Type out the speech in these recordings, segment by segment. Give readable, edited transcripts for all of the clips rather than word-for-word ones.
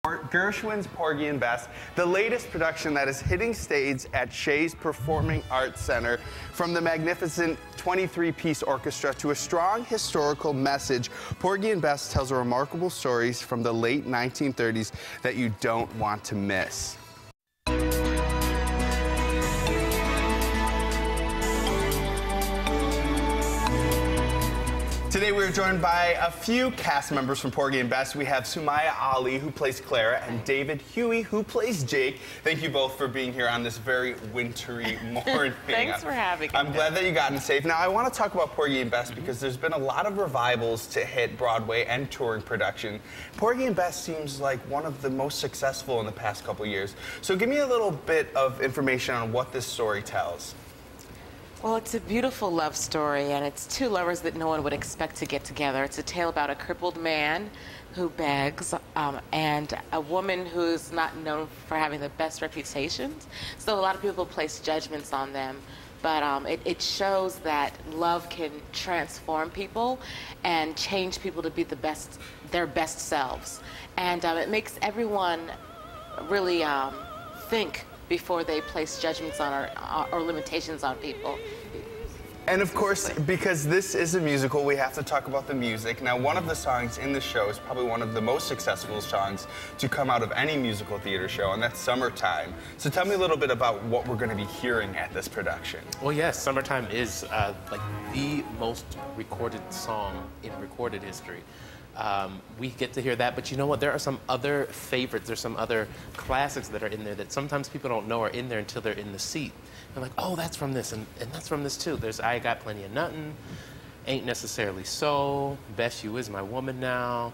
Gershwin's Porgy and Bess, the latest production that is hitting stage at Shea's Performing Arts Center. From the magnificent 23-piece orchestra to a strong historical message, Porgy and Bess tells remarkable stories from the late 1930s that you don't want to miss. Today we're joined by a few cast members from Porgy and Bess. We have Sumaya Ali, who plays Clara, and David Huey, who plays Jake. Thank you both for being here on this very wintry morning. Thanks for having me. I'm glad that you got in safe. Now, I want to talk about Porgy and Bess because there's been a lot of revivals to hit Broadway and touring production. Porgy and Bess seems like one of the most successful in the past couple years. So give me a little bit of information on what this story tells. Well, it's a beautiful love story, and it's two lovers that no one would expect to get together. It's a tale about a crippled man who begs and a woman who's not known for having the best reputations. So a lot of people place judgments on them. But it shows that love can transform people and change people to be their best selves. And it makes everyone really think before they place judgments on or limitations on people. And of course, because this is a musical, we have to talk about the music. Now, one of the songs in the show is probably one of the most successful songs to come out of any musical theater show, and that's Summertime. So tell me a little bit about what we're going to be hearing at this production. Well, yes, Summertime is like the most recorded song in recorded history. We get to hear that, but you know what? There are some other favorites. There's some other classics that are in there that sometimes people don't know are in there until they're in the seat. They're like, oh, that's from this, and that's from this too. There's I Got Plenty of Nuttin', Ain't Necessarily So, Bess You Is My Woman Now,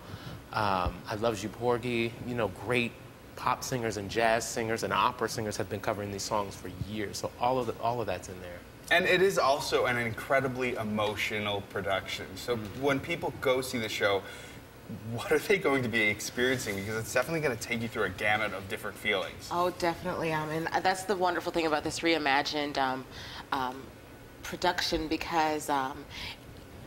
I Loves You Porgy. You know, great pop singers and jazz singers and opera singers have been covering these songs for years. So all of that's in there. And it is also an incredibly emotional production. So when people go see the show, what are they going to be experiencing? Because it's definitely going to take you through a gamut of different feelings. Oh, definitely. And that's the wonderful thing about this reimagined production, because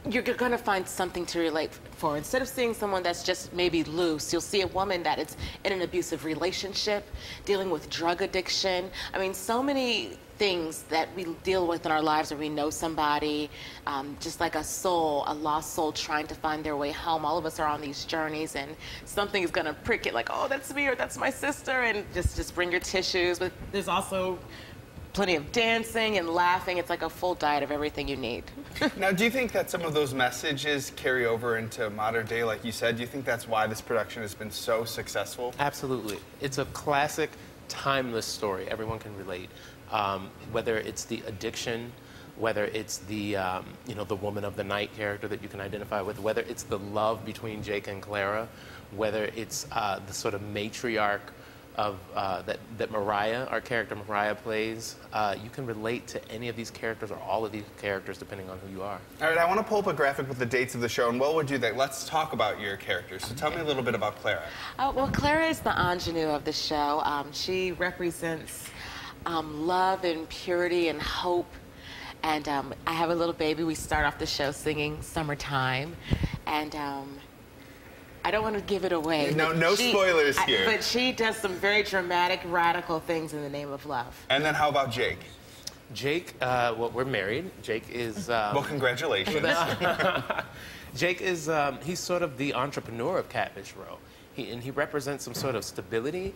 you're going to find something to relate for. Instead of seeing someone that's just maybe loose, you'll see a woman that is in an abusive relationship, dealing with drug addiction. I mean, so many things that we deal with in our lives, or we know somebody, just like a lost soul trying to find their way home. All of us are on these journeys, and something is going to prick it like, oh, that's me, or that's my sister, and just bring your tissues. But there's also plenty of dancing and laughing. It's like a full diet of everything you need. Now, do you think that some of those messages carry over into modern day, like you said? Do you think that's why this production has been so successful? Absolutely. It's a classic, timeless story. Everyone can relate. Whether it's the addiction, whether it's the, the woman of the night character that you can identify with, whether it's the love between Jake and Clara, whether it's the sort of matriarch of that Mariah, our character Mariah, plays. You can relate to any of these characters or all of these characters depending on who you are. All right, I want to pull up a graphic with the dates of the show, and while we do that, let's talk about your characters. So tell me a little bit about Clara. Well, Clara is the ingenue of the show. She represents love and purity and hope. And I have a little baby. We start off the show singing Summertime. And I don't want to give it away. No spoilers here. But she does some very dramatic, radical things in the name of love. And then how about Jake? Jake, well, we're married. Jake is... well, congratulations. Jake is, he's sort of the entrepreneur of Catfish Row. He represents some sort of stability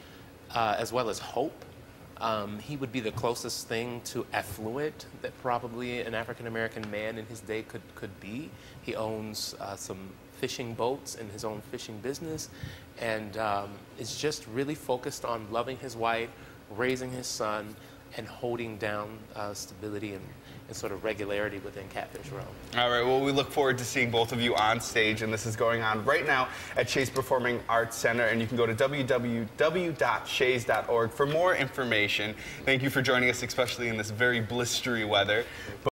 as well as hope. He would be the closest thing to affluent that probably an African-American man in his day could be. He owns some fishing boats in his own fishing business, and is just really focused on loving his wife, raising his son, and holding down stability and sort of regularity within Catfish Row. All right, well, we look forward to seeing both of you on stage, and this is going on right now at Shea's Performing Arts Center, and you can go to www.shays.org for more information. Thank you for joining us, especially in this very blistery weather.